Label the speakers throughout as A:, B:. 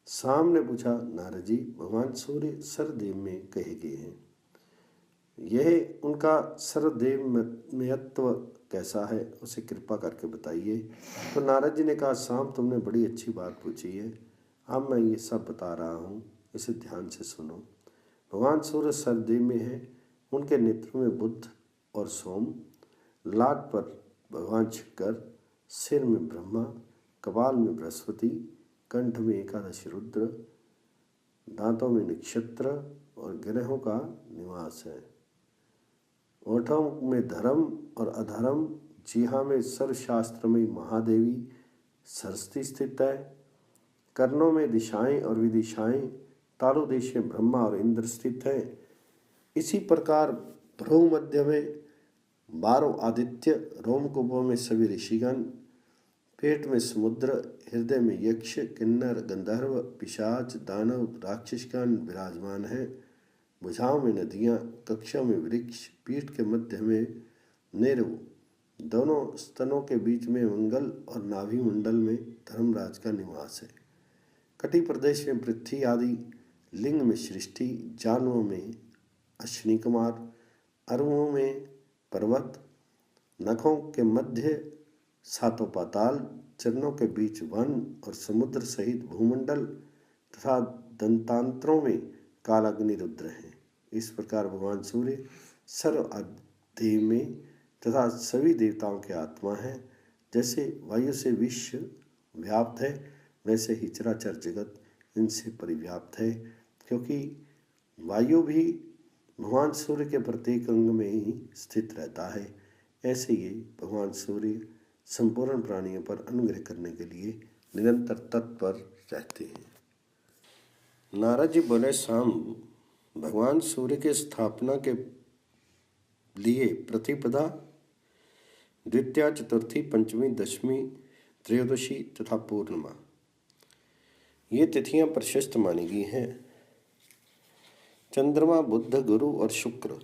A: शाम ने पूछा, नारद जी, भगवान सूर्य सरदेव में कहे गए हैं, यह उनका सर्वदेवमयत्व कैसा है, उसे कृपा करके बताइए। तो नारद जी ने कहा, शाम तुमने बड़ी अच्छी बात पूछी है, अब मैं ये सब बता रहा हूँ, इसे ध्यान से सुनो। भगवान सूर्य सर्वदेव में है, उनके नेत्र में बुध और सोम, लाट पर भगवान शंकर, सिर में ब्रह्मा, कपाल में बृहस्पति, कंठ में एकादश रुद्र, दांतों में नक्षत्र और ग्रहों का निवास है। ओठों में धर्म और अधर्म, जिह्वा में सर्वशास्त्र में महादेवी सरस्वती स्थित है। कर्णों में दिशाएं और विदिशाएं, तालु देश में ब्रह्मा और इंद्र स्थित है। इसी प्रकार भ्रू मध्य में 12 आदित्य, रोमकूपों में सभी ऋषिगण, पेट में समुद्र, हृदय में यक्ष, किन्नर, गंधर्व, पिशाच, दानव, राक्षसगण विराजमान है। भुजाओं में नदियाँ, कक्षों में वृक्ष, पीठ के मध्य में नेरु, दोनों स्तनों के बीच में मंगल और नाभि मंडल में धर्मराज का निवास है। कटी प्रदेश में पृथ्वी आदि, लिंग में सृष्टि, जानुओं में अश्विनी कुमार, अरुओं में पर्वत, नखों के मध्य सातों पाताल, चरणों के बीच वन और समुद्र सहित भूमंडल तथा दंतांत्रों में कालाग्नि रुद्र हैं। इस प्रकार भगवान सूर्य सर्वदेव में तथा सभी देवताओं के आत्मा है। जैसे वायु से विश्व व्याप्त है, वैसे ही चराचर जगत इनसे परिव्याप्त है, क्योंकि वायु भी भगवान सूर्य के प्रत्येक अंग में ही स्थित रहता है। ऐसे ही भगवान सूर्य संपूर्ण प्राणियों पर अनुग्रह करने के लिए निरंतर तत्पर रहते हैं। नारद जी बोले, शाम, भगवान सूर्य के स्थापना के लिए प्रतिपदा, द्वितीया, चतुर्थी, पंचमी, दशमी, त्रयोदशी तथा पूर्णिमा, ये तिथियां प्रशस्त मानी गई हैं। चंद्रमा, बुध, गुरु और शुक्र,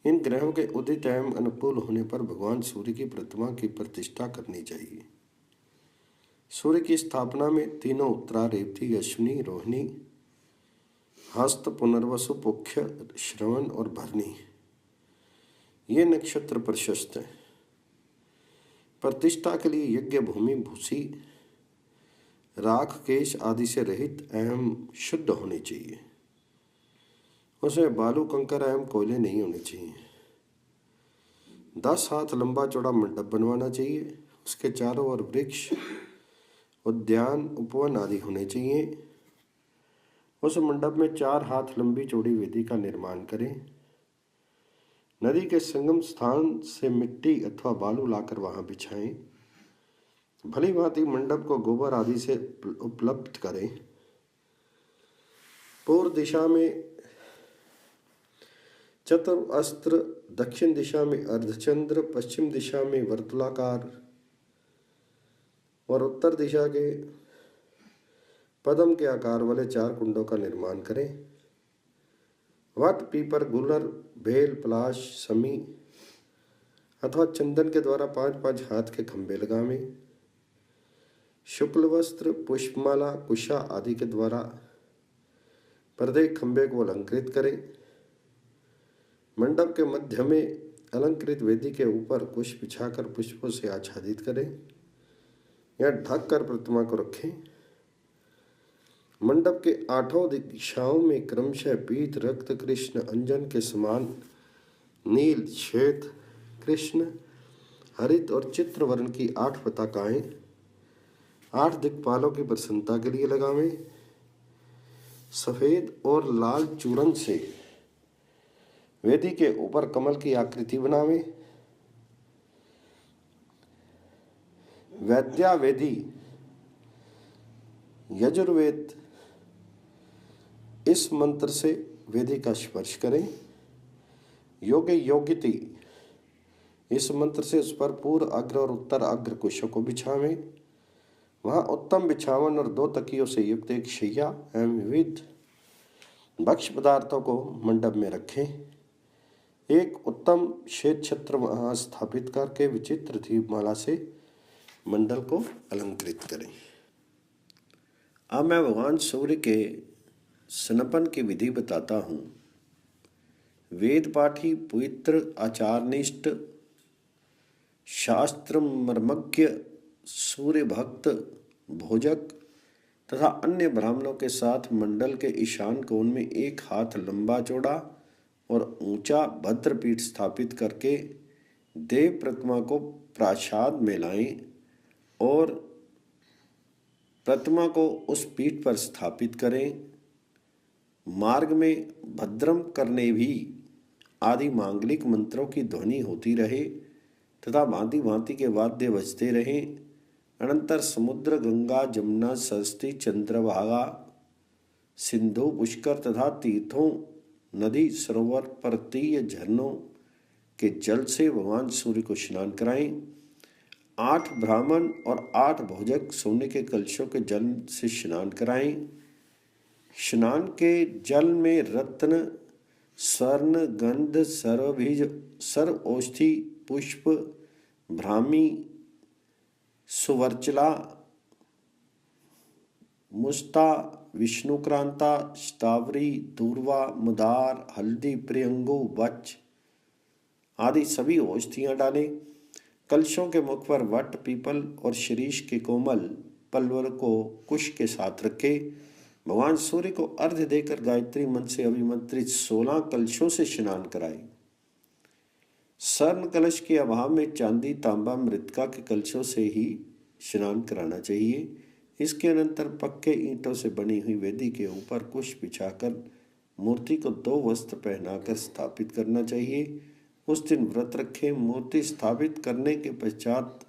A: इन ग्रहों के उदित एवं अनुकूल होने पर भगवान सूर्य की प्रतिमा की प्रतिष्ठा करनी चाहिए। सूर्य की स्थापना में तीनों उत्तरा, रेवती, अश्विनी, रोहिणी, हस्त, पुनर्वसु, पुख्य, श्रवण और भरणी, ये नक्षत्र प्रशस्त हैं। प्रतिष्ठा के लिए यज्ञ भूमि भूसी, राख, केश आदि से रहित एवं शुद्ध होनी चाहिए। उसमें बालू, कंकर एवं कोयले नहीं होने चाहिए। 10 हाथ लंबा चौड़ा मंडप बनवाना चाहिए। उसके चारों ओर वृक्ष, उद्यान, उपवन आदि होने चाहिए। उस मंडप में 4 हाथ लंबी चौड़ी वेदी का निर्माण करें। नदी के संगम स्थान से मिट्टी अथवा बालू लाकर वहां बिछाएं। भली भांति मंडप को गोबर आदि से उपलब्ध करें। पूर्व दिशा में चतुरस्त्र, दक्षिण दिशा में अर्धचंद्र, पश्चिम दिशा में वर्तुलाकार और उत्तर दिशा के पद्म के आकार वाले 4 कुंडों का निर्माण करें। वट, पीपर, गुलर, बेल, पलाश, समी अथवा चंदन के द्वारा 5-5 हाथ के खंभे लगावें। शुक्ल वस्त्र, पुष्पमाला, कुशा आदि के द्वारा प्रत्येक खंभे को अलंकृत करें। मंडप के मध्य में अलंकृत वेदी के ऊपर कुश बिछाकर पुष्पों से आच्छादित करें या ढककर प्रतिमा को रखें। मंडप के 8 दिशाओं में क्रमशः पीत, रक्त, कृष्ण, अंजन के समान नील, श्वेत, कृष्ण, हरित और चित्र वर्ण की 8 पताकाएं 8 दिक्पालों की प्रसन्नता के लिए लगावें। सफेद और लाल चूर्ण से वेदी के ऊपर कमल की आकृति बनावें। वैद्यावेदी, यजुर्वेद, इस मंत्र से वेदी का स्पर्श करें। योगे योगिति, इस मंत्र से उस पर पूर्व अग्र और उत्तर अग्र कुशों को बिछावें। वहां उत्तम बिछावन और 2 तकियों से युक्त एक शैया एवं विविध भक्ष्य पदार्थों को मंडप में रखें। एक उत्तम श्वेत छत्र वहां स्थापित करके विचित्र दीपमाला से मंडल को अलंकृत करें। अब मैं भगवान सूर्य के स्नपन की विधि बताता हूँ। वेद पाठी, पवित्र, आचारनिष्ठ, शास्त्र मर्मज्ञ, सूर्य भक्त, भोजक तथा अन्य ब्राह्मणों के साथ मंडल के ईशान कोण में 1 हाथ लंबा चौड़ा और ऊंचा भद्रपीठ स्थापित करके देव प्रतिमा को प्रासाद में लाएं और प्रतिमा को उस पीठ पर स्थापित करें। मार्ग में भद्रम करने भी आदि मांगलिक मंत्रों की ध्वनि होती रहे तथा भांति भांति के वाद्य बजते रहें। अनंतर समुद्र, गंगा, जमुना, सरस्वती, चंद्रभागा, सिंधु, पुष्कर तथा तीर्थों, नदी, सरोवर, पर्वतीय झरनों के जल से भगवान सूर्य को स्नान कराएं। 8 ब्राह्मण और 8 भोजक सोने के कलशों के जल से स्नान कराएं। स्नान के जल में रत्न, स्वर्ण, गंध, सर्वबीज, सर्व औषधि, पुष्प, भ्रामी, सुवर्चला, मुस्ता, विष्णुक्रांता, स्तावरी, दूर्वा, मुदार, हल्दी, प्रियंगु, बच आदि सभी औषधियाँ डालें। कलशों के मुख पर वट, पीपल और शीरीष के कोमल पल्लव को कुश के साथ रखे। भगवान सूर्य को अर्घ्य देकर गायत्री मंत्र से अभिमंत्रित 16 कलशों से स्नान कराएं। स्वर्ण कलश के अभाव में चांदी, तांबा, मृत्तिका के कलशों से ही स्नान कराना चाहिए। इसके अनंतर पक्के ईंटों से बनी हुई वेदी के ऊपर कुश बिछाकर मूर्ति को 2 वस्त्र पहनाकर स्थापित करना चाहिए। उस दिन व्रत रखें। मूर्ति स्थापित करने के पश्चात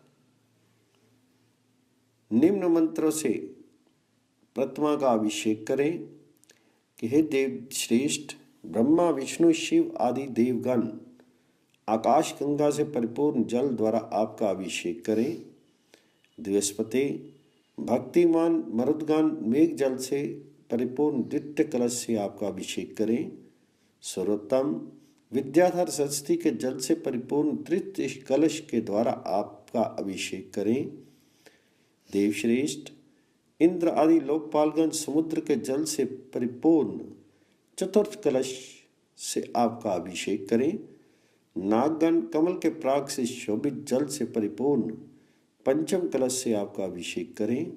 A: निम्न मंत्रों से प्रतिमा का अभिषेक करें कि हे देव श्रेष्ठ, ब्रह्मा, विष्णु, शिव आदि देवगण आकाश गंगा से परिपूर्ण जल द्वारा आपका अभिषेक करें। द्विस्पति, भक्तिमान मरुदगण मेघ जल से परिपूर्ण द्वितीय कलश से आपका अभिषेक करें। सर्वोत्तम, विद्याधर सरस्वती के जल से परिपूर्ण तृतीय कलश के द्वारा आपका अभिषेक करें। देवश्रेष्ठ, इंद्र आदि लोकपालगण समुद्र के जल से परिपूर्ण चतुर्थ कलश से आपका अभिषेक करें। नागगण कमल के प्राग से शोभित जल से परिपूर्ण पंचम कलश से आपका अभिषेक करें।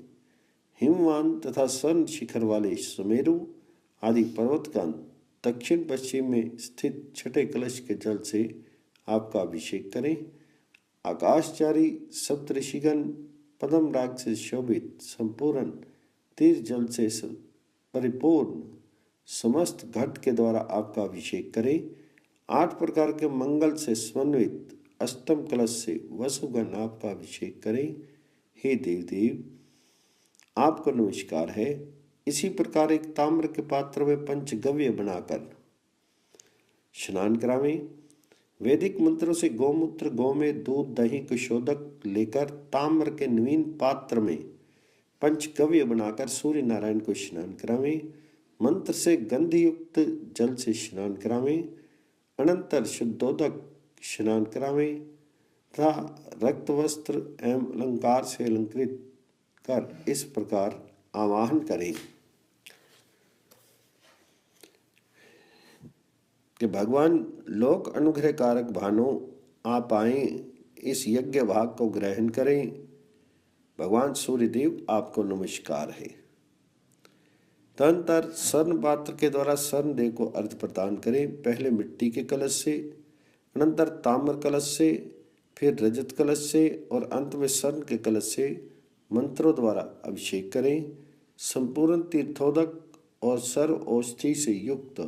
A: हिमवान तथा स्वर्ण शिखर वाले सुमेरु आदि पर्वतगण दक्षिण पश्चिम में स्थित छठे कलश के जल से आपका अभिषेक करें। आकाशचारी सप्तऋषिगण पद्म राग से शोभित संपूर्ण तीर्थ जल से परिपूर्ण समस्त घट के द्वारा आपका अभिषेक करें। 8 प्रकार के मंगल से समन्वित अष्टम कलश से वसुगण आपका अभिषेक करें। हे देवदेव, आपको नमस्कार है। इसी प्रकार एक ताम्र के पात्र में पंचगव्य बनाकर स्नान करावें। वैदिक मंत्रों से गौमूत्र, गौमेह, दूध, दही, कुशोदक लेकर ताम्र के नवीन पात्र में पंचगव्य बनाकर सूर्य नारायण को स्नान करावें। मंत्र से गंधयुक्त जल से स्नान करावें। अनंतर शुद्धोदक स्नान करावें तथा रक्त वस्त्र एवं अलंकार से अलंकृत कर इस प्रकार आवाहन करें कि भगवान लोक अनुग्रह कारक भानो आप आए, इस यज्ञ भाग को ग्रहण करें। भगवान सूर्यदेव आपको नमस्कार है। तदनंतर स्वर्ण पात्र के द्वारा स्वर्ण देव को अर्घ्य प्रदान करें। पहले मिट्टी के कलश से, अनंतर ताम्र कलश से, फिर रजत कलश से और अंत में स्वर्ण के कलश से मंत्रों द्वारा अभिषेक करें। संपूर्ण तीर्थोदक और सर्व औषधि से युक्त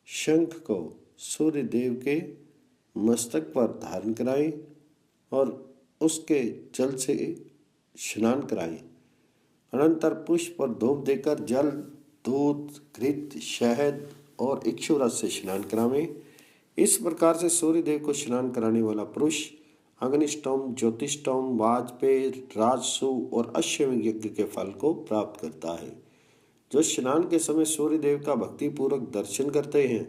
A: शंख को सूर्य देव के मस्तक पर धारण कराएं और उसके जल से स्नान कराएं। अनंतर पुष्प पर धूप देकर जल, दूध, घृत, शहद और इक्षुरस से स्नान करावें। इस प्रकार से सूर्य देव को स्नान कराने वाला पुरुष अग्निष्टोम, ज्योतिष्टोम, वाजपेय, राजसु और अश्वमेध यज्ञ के फल को प्राप्त करता है। जो स्नान के समय सूर्य देव का भक्ति पूर्वक दर्शन करते हैं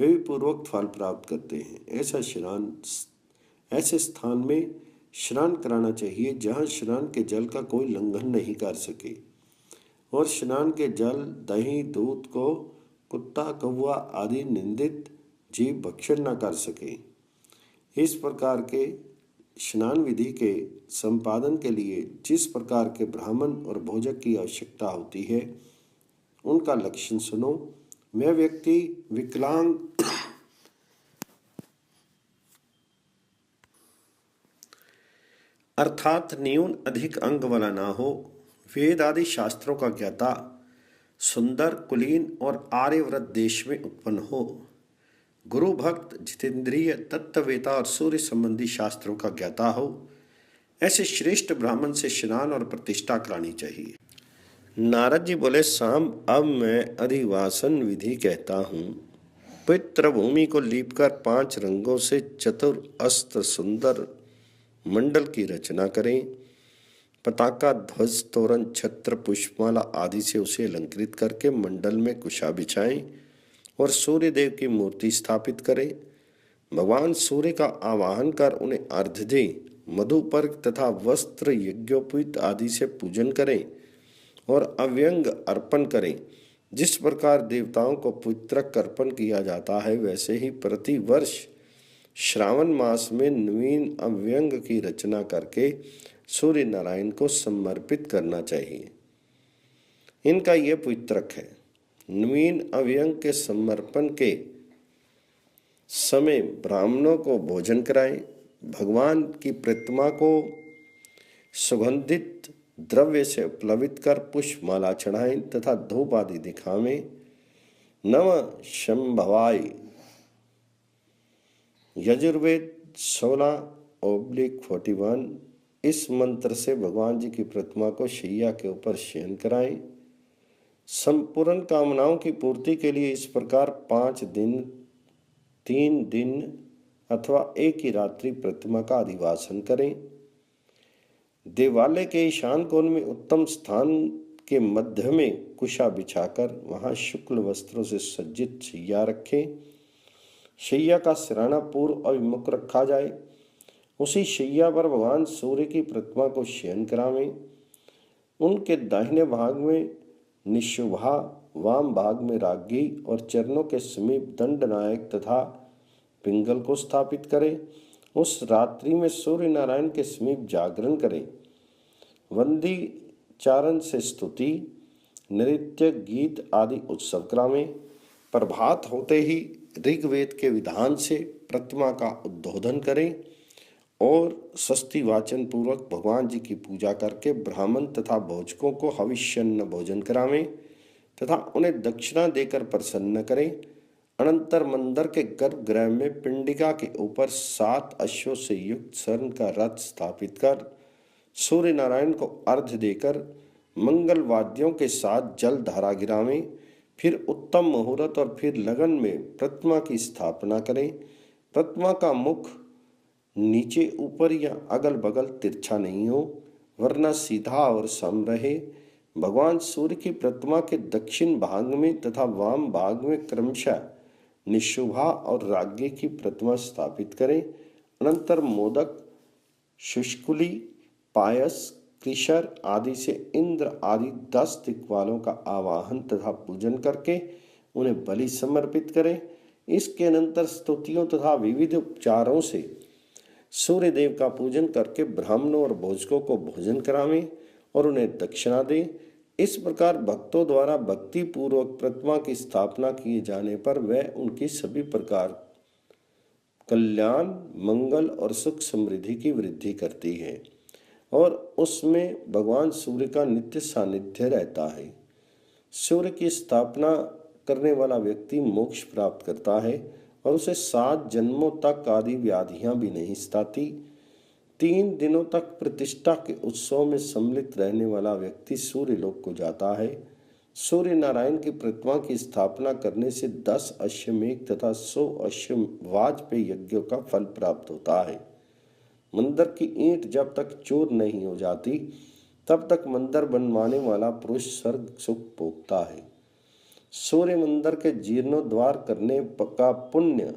A: वे भी पूर्वक फल प्राप्त करते हैं। ऐसे स्थान में स्नान कराना चाहिए जहाँ स्नान के जल का कोई उल्लंघन नहीं कर सके और स्नान के जल, दही, दूध को कुत्ता, कौवा आदि निंदित जीव भक्षण न कर सके। इस प्रकार के स्नान विधि के संपादन के लिए जिस प्रकार के ब्राह्मण और भोजक की आवश्यकता होती है, उनका लक्षण सुनो। वह व्यक्ति विकलांग अर्थात न्यून अधिक अंग वाला ना हो, वेद आदि शास्त्रों का ज्ञाता, सुंदर, कुलीन और आर्यव्रत देश में उत्पन्न हो, गुरु भक्त, जितेंद्रिय, तत्ववेता और सूर्य संबंधी शास्त्रों का ज्ञाता हो, ऐसे श्रेष्ठ ब्राह्मण से स्नान और प्रतिष्ठा करानी चाहिए। नारद जी बोले, साम, अब मैं अधिवासन विधि कहता हूँ। पवित्र भूमि को लीपकर 5 रंगों से चतुर अस्त्र सुंदर मंडल की रचना करें। पताका, ध्वज, तोरण, छत्र, पुष्पमाला आदि से उसे अलंकृत करके मंडल में कुशा बिछाएं और सूर्य देव की मूर्ति स्थापित करें। भगवान सूर्य का आवाहन कर उन्हें अर्घ्य दें। मधुपर्क तथा वस्त्र, यज्ञोपवीत आदि से पूजन करें और अव्यंग अर्पण करें। जिस प्रकार देवताओं को पवित्रक अर्पण किया जाता है, वैसे ही प्रति वर्ष श्रावण मास में नवीन अव्यंग की रचना करके सूर्य नारायण को समर्पित करना चाहिए। इनका ये पवित्रक है। नवीन अव्यंग के समर्पण के समय ब्राह्मणों को भोजन कराएं। भगवान की प्रतिमा को सुगंधित द्रव्य से प्लवित कर पुष्पमाला चढ़ाएं तथा धूप आदि दिखावें। नमः शंभवाय। यजुर्वेद 16/41। इस मंत्र से भगवान जी की प्रतिमा को शैया के ऊपर शयन कराएं। संपूर्ण कामनाओं की पूर्ति के लिए इस प्रकार 5 दिन, 3 दिन अथवा एक ही रात्रि प्रतिमा का अधिवासन करें। देवालय के ईशान कोण में उत्तम स्थान के मध्य में कुशा बिछाकर वहां शुक्ल वस्त्रों से सज्जित शैया रखें। शैया का सिराना पूर्व अभिमुख रखा जाए। उसी शैया पर भगवान सूर्य की प्रतिमा को शयन करावें। उनके दाहिने भाग में निशुभा, वाम भाग में राज्ञी और चरणों के समीप दंडनायक तथा पिंगल को स्थापित करें। उस रात्रि में सूर्य नारायण के समीप जागरण करें। वंदी चारण से स्तुति, नृत्य, गीत आदि उत्सव करावें। प्रभात होते ही ऋग्वेद के विधान से प्रतिमा का उद्बोधन करें और षष्ठी वाचन पूर्वक भगवान जी की पूजा करके ब्राह्मण तथा भोजकों को हविष्यन्न भोजन करावें तथा उन्हें दक्षिणा देकर प्रसन्न करें। अनंतर मंदिर के गर्भगृह में पिंडिका के ऊपर 7 अश्वों से युक्त स्वर्ण का रथ स्थापित कर सूर्य नारायण को अर्घ्य देकर मंगल वाद्यों के साथ जल धारा गिरावें। फिर उत्तम मुहूर्त और फिर लगन में प्रतिमा की स्थापना करें। प्रतिमा का मुख नीचे ऊपर या अगल बगल तिरछा नहीं हो, वरना सीधा और सम रहे। भगवान सूर्य की प्रतिमा के दक्षिण भाग में तथा वाम भाग में क्रमशः निशुभा और राज्ञी की प्रतिमा स्थापित करें। अनंतर मोदक, शुष्कुली, पायस, कृषर आदि से इंद्र आदि 10 दिक्पालों का आवाहन तथा पूजन करके उन्हें बलि समर्पित करें। इसके अनंतर स्तुतियों तथा विविध उपचारों से सूर्य देव का पूजन करके ब्राह्मणों और भोजकों को भोजन करावें और उन्हें दक्षिणा दें। इस प्रकार भक्तों द्वारा भक्ति पूर्वक प्रतिमा की स्थापना किए जाने पर वह उनकी सभी प्रकार कल्याण, मंगल और सुख समृद्धि की वृद्धि करती है और उसमें भगवान सूर्य का नित्य सानिध्य रहता है। सूर्य की स्थापना करने वाला व्यक्ति मोक्ष प्राप्त करता है और उसे 7 जन्मों तक आदि व्याधियां भी नहीं सताती। 3 दिनों तक प्रतिष्ठा के उत्सव में सम्मिलित रहने वाला व्यक्ति सूर्य लोक को जाता है। सूर्य नारायण की प्रतिमा की स्थापना करने से 10 अश्वमेघ तथा 100 अश्ववाजपेय यज्ञों का फल प्राप्त होता है। मंदिर की ईंट जब तक चूर नहीं हो जाती, तब तक मंदिर बनवाने वाला पुरुष स्वर्ग सुख भोगता है। सूर्य मंदिर के जीर्णोद्धार करने का पुण्य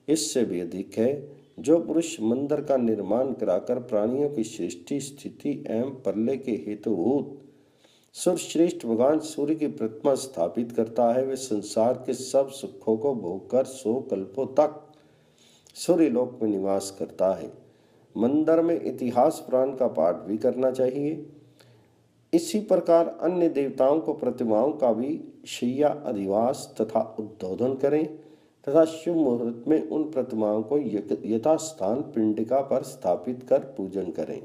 A: इससे भी अधिक है। जो पुरुष मंदिर का निर्माण कराकर प्राणियों की सृष्टि, स्थिति एवं प्रलय के हेतुभूत सर्वश्रेष्ठ भगवान सूर्य की प्रतिमा स्थापित करता है। वे संसार के सब सुखों को भोगकर 100 कल्पों तक सूर्य लोक में निवास करता है। मंदिर में इतिहास पुराण का पाठ भी करना चाहिए। इसी प्रकार अन्य देवताओं को प्रतिमाओं का भी शय्या अधिवास तथा उद्बोधन करें तथा शुभ मुहूर्त में उन प्रतिमाओं को यथास्थान पिंडिका पर स्थापित कर पूजन करें।